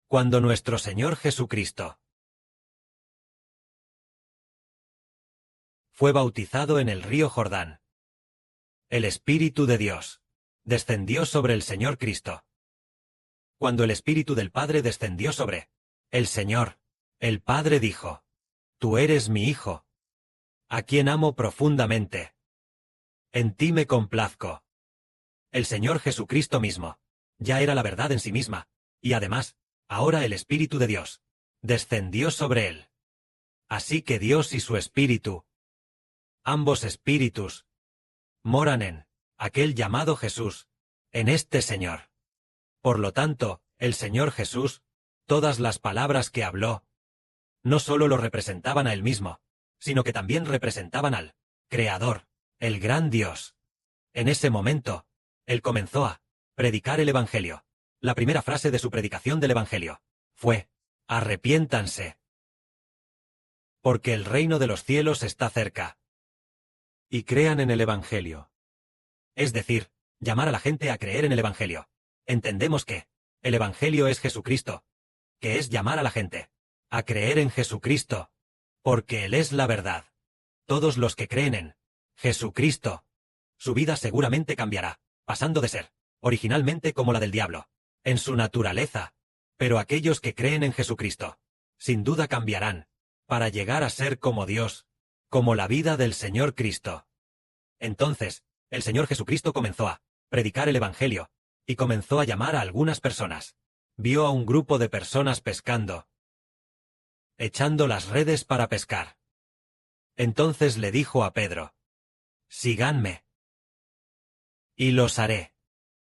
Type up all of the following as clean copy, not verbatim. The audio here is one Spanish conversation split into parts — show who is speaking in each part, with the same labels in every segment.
Speaker 1: Cuando nuestro Señor Jesucristo fue bautizado en el río Jordán, el Espíritu de Dios descendió sobre el Señor Cristo. Cuando el Espíritu del Padre descendió sobre el Señor, el Padre dijo: Tú eres mi Hijo, a quien amo profundamente. En ti me complazco. El Señor Jesucristo mismo ya era la verdad en sí misma, y además, ahora el Espíritu de Dios descendió sobre él. Así que Dios y su Espíritu, ambos espíritus, moran en aquel llamado Jesús, en este Señor. Por lo tanto, el Señor Jesús, todas las palabras que habló, no solo lo representaban a él mismo, sino que también representaban al Creador, el gran Dios. En ese momento, él comenzó a predicar el Evangelio. La primera frase de su predicación del Evangelio fue: arrepiéntanse, porque el reino de los cielos está cerca. Y crean en el Evangelio. Es decir, llamar a la gente a creer en el Evangelio. Entendemos que el Evangelio es Jesucristo, que es llamar a la gente a creer en Jesucristo, porque Él es la verdad. Todos los que creen en Jesucristo, su vida seguramente cambiará, pasando de ser originalmente como la del diablo, en su naturaleza. Pero aquellos que creen en Jesucristo, sin duda cambiarán, para llegar a ser como Dios, como la vida del Señor Cristo. Entonces, el Señor Jesucristo comenzó a predicar el Evangelio, y comenzó a llamar a algunas personas. Vio a un grupo de personas pescando, echando las redes para pescar. Entonces le dijo a Pedro: síganme, y los haré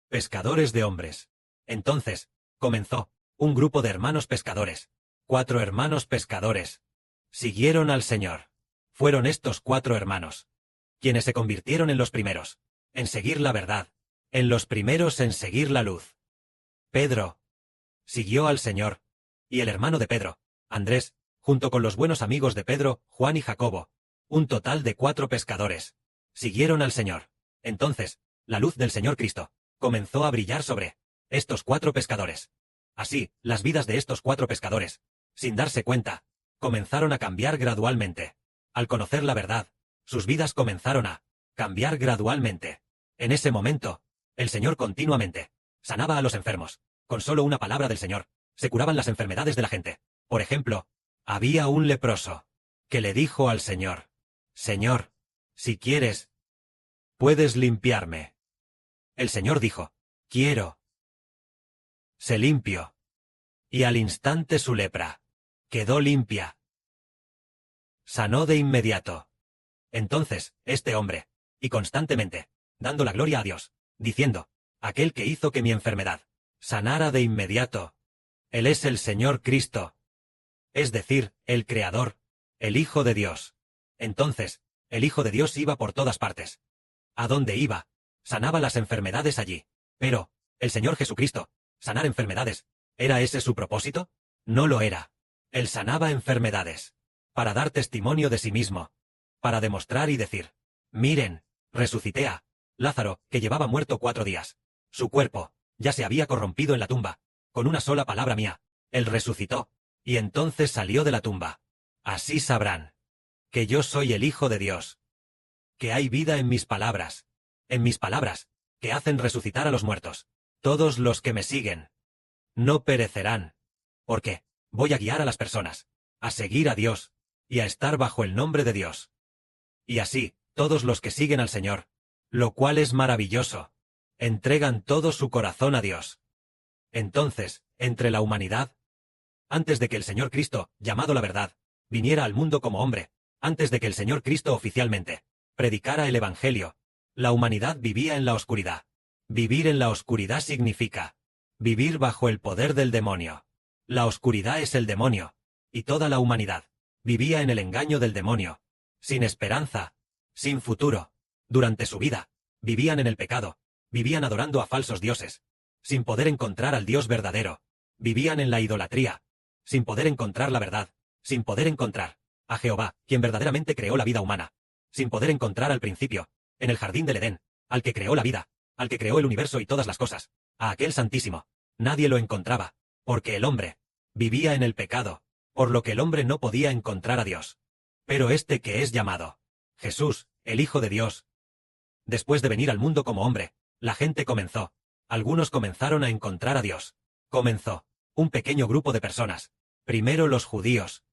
Speaker 1: pescadores de hombres. Entonces, comenzó un grupo de hermanos pescadores. 4 hermanos pescadores siguieron al Señor. Fueron estos 4 hermanos quienes se convirtieron en los primeros en seguir la verdad, en los primeros en seguir la luz. Pedro siguió al Señor, y el hermano de Pedro, Andrés, junto con los buenos amigos de Pedro, Juan y Jacobo, un total de 4 pescadores, siguieron al Señor. Entonces, la luz del Señor Cristo comenzó a brillar sobre estos 4 pescadores. Así, las vidas de estos 4 pescadores, sin darse cuenta, comenzaron a cambiar gradualmente. Al conocer la verdad, sus vidas comenzaron a cambiar gradualmente. En ese momento, el Señor continuamente sanaba a los enfermos. Con solo una palabra del Señor, se curaban las enfermedades de la gente. Por ejemplo, había un leproso que le dijo al Señor: Señor, si quieres, puedes limpiarme. El Señor dijo: quiero. Se limpió. Y al instante su lepra quedó limpia. Sanó de inmediato. Entonces, este hombre, y constantemente, dando la gloria a Dios, diciendo: aquel que hizo que mi enfermedad sanara de inmediato, Él es el Señor Cristo. Es decir, el Creador, el Hijo de Dios. Entonces, el Hijo de Dios iba por todas partes. ¿A dónde iba? Sanaba las enfermedades allí. Pero, el Señor Jesucristo, sanar enfermedades, ¿era ese su propósito? No lo era. Él sanaba enfermedades para dar testimonio de sí mismo, para demostrar y decir: miren, resucité a Lázaro, que llevaba muerto 4 días. Su cuerpo ya se había corrompido en la tumba. Con una sola palabra mía, Él resucitó, y entonces salió de la tumba. Así sabrán que yo soy el Hijo de Dios, que hay vida en mis palabras, que hacen resucitar a los muertos. Todos los que me siguen no perecerán, porque voy a guiar a las personas a seguir a Dios y a estar bajo el nombre de Dios. Y así, todos los que siguen al Señor, lo cual es maravilloso, entregan todo su corazón a Dios. Entonces, entre la humanidad, antes de que el Señor Cristo, llamado la verdad, viniera al mundo como hombre, antes de que el Señor Cristo oficialmente predicara el Evangelio, la humanidad vivía en la oscuridad. Vivir en la oscuridad significa vivir bajo el poder del demonio. La oscuridad es el demonio, y toda la humanidad vivía en el engaño del demonio, sin esperanza, sin futuro. Durante su vida, vivían en el pecado, vivían adorando a falsos dioses, sin poder encontrar al Dios verdadero, vivían en la idolatría, sin poder encontrar la verdad, sin poder encontrar a Jehová, quien verdaderamente creó la vida humana, sin poder encontrar al principio, en el jardín del Edén, al que creó la vida, al que creó el universo y todas las cosas, a aquel Santísimo. Nadie lo encontraba, porque el hombre vivía en el pecado, por lo que el hombre no podía encontrar a Dios. Pero este que es llamado Jesús, el Hijo de Dios, después de venir al mundo como hombre, la gente algunos comenzaron a encontrar a Dios. Comenzó un pequeño grupo de personas. Primero los judíos.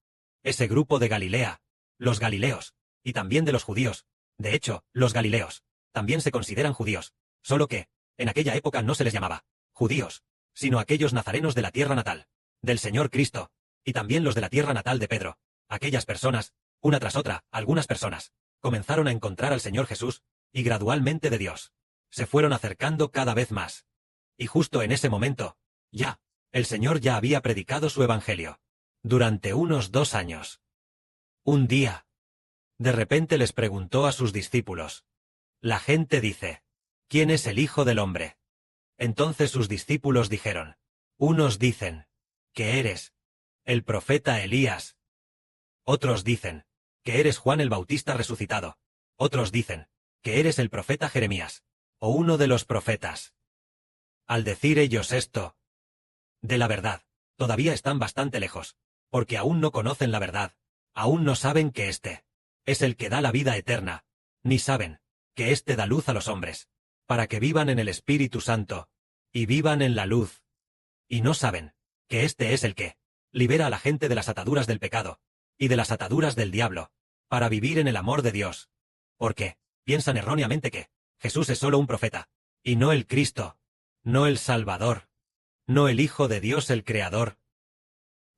Speaker 1: Ese grupo de Galilea, los galileos, y también de los judíos. De hecho, los galileos también se consideran judíos, solo que, en aquella época no se les llamaba judíos, sino aquellos nazarenos de la tierra natal del Señor Cristo, y también los de la tierra natal de Pedro. Aquellas personas, una tras otra, algunas personas, comenzaron a encontrar al Señor Jesús, y gradualmente de Dios. Se fueron acercando cada vez más. Y justo en ese momento, el Señor ya había predicado su evangelio. Durante unos 2 años. Un día, de repente les preguntó a sus discípulos. La gente dice, ¿quién es el Hijo del Hombre? Entonces sus discípulos dijeron, unos dicen, que eres el profeta Elías. Otros dicen, que eres Juan el Bautista resucitado. Otros dicen, que eres el profeta Jeremías, o uno de los profetas. Al decir ellos esto, de la verdad, todavía están bastante lejos, porque aún no conocen la verdad, aún no saben que éste es el que da la vida eterna, ni saben que éste da luz a los hombres, para que vivan en el Espíritu Santo, y vivan en la luz. Y no saben que éste es el que libera a la gente de las ataduras del pecado, y de las ataduras del diablo, para vivir en el amor de Dios. Porque piensan erróneamente que Jesús es solo un profeta, y no el Cristo, no el Salvador, no el Hijo de Dios el Creador,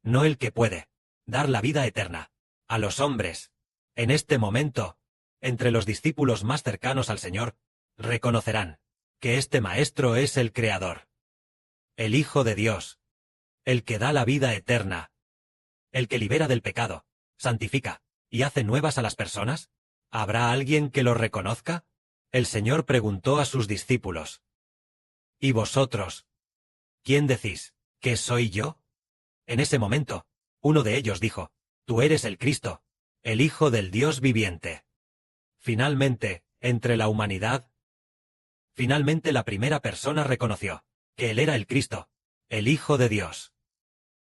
Speaker 1: no el que puede dar la vida eterna a los hombres. En este momento, entre los discípulos más cercanos al Señor, reconocerán que este Maestro es el Creador, el Hijo de Dios, el que da la vida eterna, el que libera del pecado, santifica y hace nuevas a las personas. ¿Habrá alguien que lo reconozca? El Señor preguntó a sus discípulos. ¿Y vosotros? ¿Quién decís que soy yo? En ese momento, uno de ellos dijo, tú eres el Cristo, el Hijo del Dios viviente. Finalmente, entre la humanidad, la primera persona reconoció que él era el Cristo, el Hijo de Dios.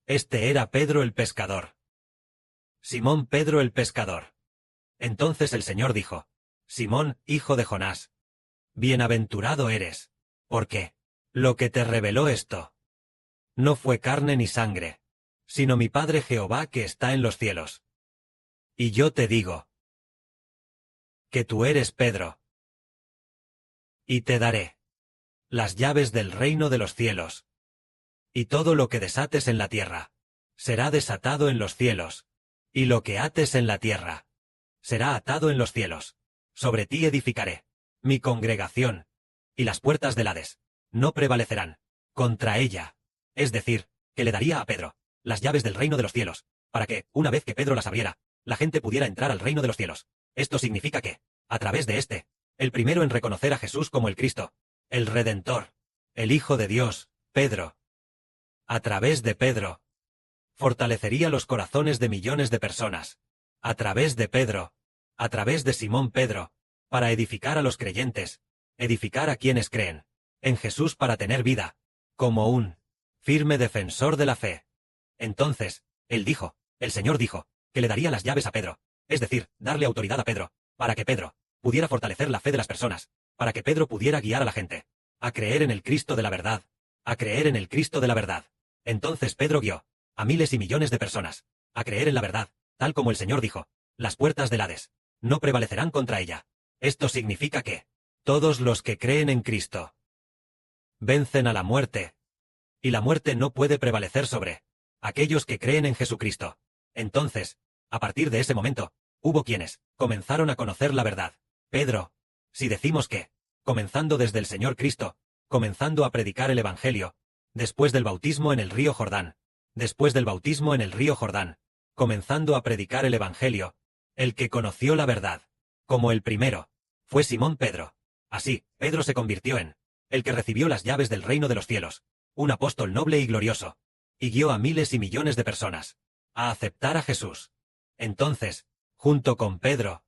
Speaker 1: Este era Pedro el pescador. Simón Pedro el pescador. Entonces el Señor dijo, Simón, hijo de Jonás, bienaventurado eres, porque lo que te reveló esto no fue carne ni sangre, sino mi Padre Jehová que está en los cielos. Y yo te digo que tú eres Pedro, y te daré las llaves del reino de los cielos. Y todo lo que desates en la tierra será desatado en los cielos, y lo que ates en la tierra será atado en los cielos. Sobre ti edificaré mi congregación, y las puertas del Hades no prevalecerán contra ella. Es decir, que le daría a Pedro las llaves del reino de los cielos, para que, una vez que Pedro las abriera, la gente pudiera entrar al reino de los cielos. Esto significa que, a través de el primero en reconocer a Jesús como el Cristo, el Redentor, el Hijo de Dios, Pedro, a través de Pedro, fortalecería los corazones de millones de personas. A través de Pedro, a través de Simón Pedro, para edificar a los creyentes, edificar a quienes creen en Jesús para tener vida, como un firme defensor de la fe. Entonces, el Señor dijo, que le daría las llaves a Pedro, es decir, darle autoridad a Pedro, para que Pedro pudiera fortalecer la fe de las personas, para que Pedro pudiera guiar a la gente a creer en el Cristo de la verdad, a creer en el Cristo de la verdad. Entonces Pedro guió a miles y millones de personas a creer en la verdad, tal como el Señor dijo, las puertas del Hades no prevalecerán contra ella. Esto significa que todos los que creen en Cristo vencen a la muerte, y la muerte no puede prevalecer sobre aquellos que creen en Jesucristo. Entonces, a partir de ese momento, hubo quienes comenzaron a conocer la verdad. Pedro, si decimos que, comenzando desde el Señor Cristo, comenzando a predicar el Evangelio, después del bautismo en el río Jordán, comenzando a predicar el Evangelio, el que conoció la verdad, como el primero, fue Simón Pedro. Así, Pedro se convirtió en el que recibió las llaves del reino de los cielos, un apóstol noble y glorioso, y guió a miles y millones de personas a aceptar a Jesús. Entonces, junto con Pedro,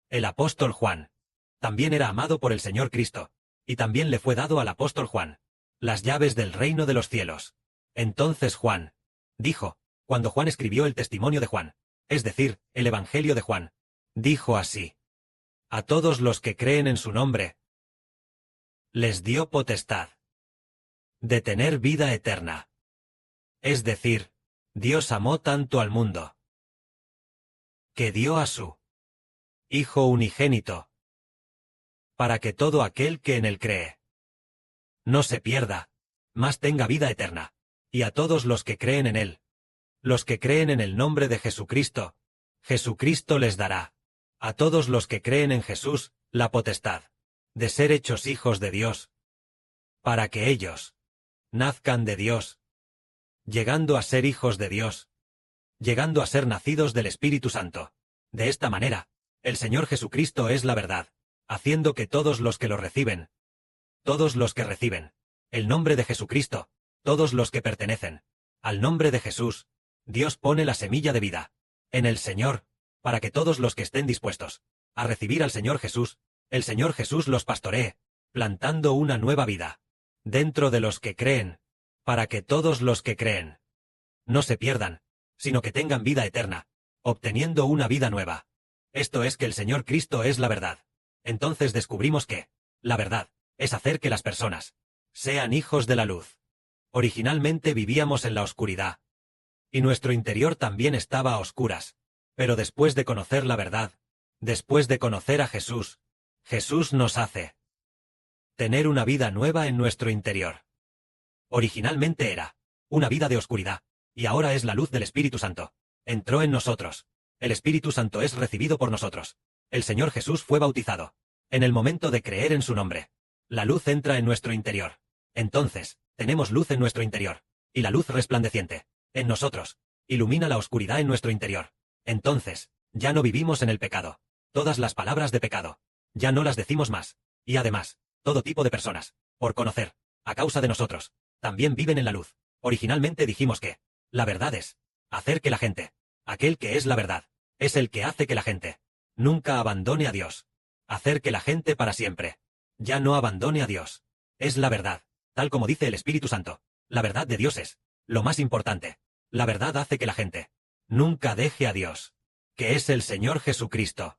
Speaker 1: el apóstol Juan también era amado por el Señor Cristo, y también le fue dado al apóstol Juan las llaves del reino de los cielos. Entonces Juan Dijo, cuando Juan escribió el testimonio de Juan, es decir, el Evangelio de Juan, dijo así: a todos los que creen en su nombre, les dio potestad de tener vida eterna. Es decir, Dios amó tanto al mundo, que dio a su Hijo unigénito, para que todo aquel que en él cree no se pierda, mas tenga vida eterna. Y a todos los que creen en él, los que creen en el nombre de Jesucristo, Jesucristo les dará, a todos los que creen en Jesús, la potestad de ser hechos hijos de Dios, para que ellos nazcan de Dios, llegando a ser hijos de Dios, llegando a ser nacidos del Espíritu Santo. De esta manera, el Señor Jesucristo es la verdad, haciendo que todos los que lo reciben, todos los que reciben el nombre de Jesucristo, todos los que pertenecen al nombre de Jesús, Dios pone la semilla de vida en el Señor, para que todos los que estén dispuestos a recibir al Señor Jesús, el Señor Jesús los pastoree, plantando una nueva vida dentro de los que creen, para que todos los que creen no se pierdan, sino que tengan vida eterna, obteniendo una vida nueva. Esto es que el Señor Cristo es la verdad. Entonces descubrimos que la verdad es hacer que las personas sean hijos de la luz. Originalmente vivíamos en la oscuridad, y nuestro interior también estaba a oscuras, pero después de conocer la verdad, después de conocer a Jesús, Jesús nos hace tener una vida nueva en nuestro interior. Originalmente era una vida de oscuridad, y ahora es la luz del Espíritu Santo. Entró en nosotros. El Espíritu Santo es recibido por nosotros. El Señor Jesús fue bautizado. En el momento de creer en su nombre, la luz entra en nuestro interior. Entonces, tenemos luz en nuestro interior, y la luz resplandeciente en nosotros ilumina la oscuridad en nuestro interior. Entonces, ya no vivimos en el pecado. Todas las palabras de pecado ya no las decimos más, y además, todo tipo de personas, por conocer, a causa de nosotros, también viven en la luz. Originalmente dijimos que la verdad es hacer que la gente, aquel que es la verdad, es el que hace que la gente nunca abandone a Dios. Hacer que la gente para siempre ya no abandone a Dios. Es la verdad, tal como dice el Espíritu Santo. La verdad de Dios es lo más importante. La verdad hace que la gente nunca deje a Dios, que es el Señor Jesucristo.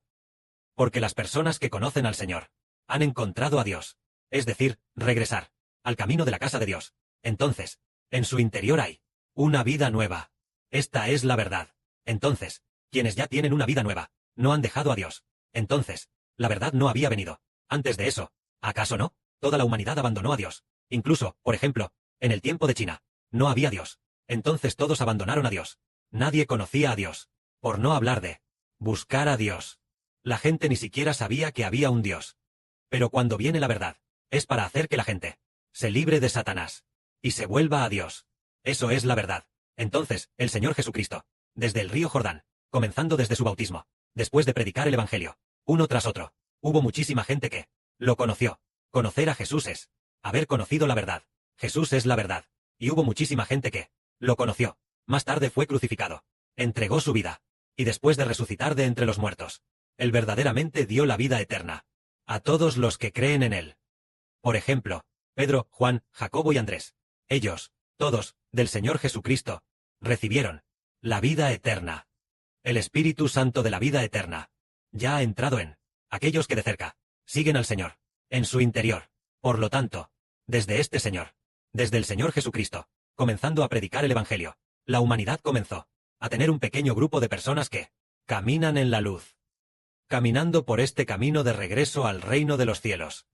Speaker 1: Porque las personas que conocen al Señor han encontrado a Dios, es decir, regresar al camino de la casa de Dios. Entonces, en su interior hay una vida nueva. Esta es la verdad. Entonces, quienes ya tienen una vida nueva, no han dejado a Dios. Entonces, la verdad no había venido. Antes de eso, ¿acaso no? Toda la humanidad abandonó a Dios. Incluso, por ejemplo, en el tiempo de China, no había Dios. Entonces todos abandonaron a Dios. Nadie conocía a Dios. Por no hablar de buscar a Dios. La gente ni siquiera sabía que había un Dios. Pero cuando viene la verdad, es para hacer que la gente se libre de Satanás y se vuelva a Dios. Eso es la verdad. Entonces, el Señor Jesucristo, desde el río Jordán, comenzando desde su bautismo, después de predicar el Evangelio, uno tras otro, hubo muchísima gente que lo conoció. Conocer a Jesús es haber conocido la verdad. Jesús es la verdad. Y hubo muchísima gente que lo conoció. Más tarde fue crucificado, entregó su vida, y después de resucitar de entre los muertos, Él verdaderamente dio la vida eterna a todos los que creen en Él. Por ejemplo, Pedro, Juan, Jacobo y Andrés. Ellos, todos, del Señor Jesucristo, recibieron la vida eterna. El Espíritu Santo de la vida eterna ya ha entrado en aquellos que de cerca siguen al Señor, en su interior. Por lo tanto, desde este Señor, desde el Señor Jesucristo, comenzando a predicar el Evangelio, la humanidad comenzó a tener un pequeño grupo de personas que caminan en la luz, caminando por este camino de regreso al reino de los cielos.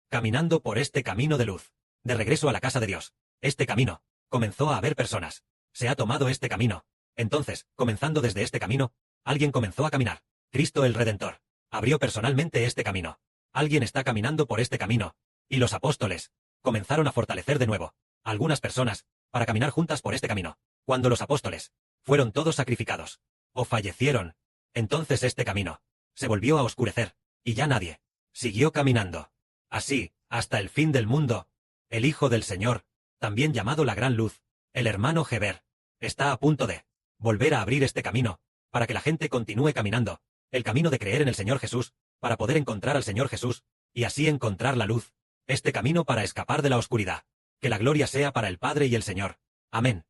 Speaker 1: Caminando por este camino de luz, de regreso a la casa de Dios. Este camino, comenzó a haber personas. Se ha tomado este camino. Entonces, comenzando desde este camino, alguien comenzó a caminar. Cristo el Redentor abrió personalmente este camino. Alguien está caminando por este camino. Y los apóstoles comenzaron a fortalecer de nuevo algunas personas para caminar juntas por este camino. Cuando los apóstoles fueron todos sacrificados o fallecieron, entonces este camino se volvió a oscurecer, y ya nadie siguió caminando. Así, hasta el fin del mundo, el Hijo del Señor, también llamado la Gran Luz, el hermano Heber, está a punto de volver a abrir este camino, para que la gente continúe caminando, el camino de creer en el Señor Jesús, para poder encontrar al Señor Jesús, y así encontrar la luz, este camino para escapar de la oscuridad. Que la gloria sea para el Padre y el Señor. Amén.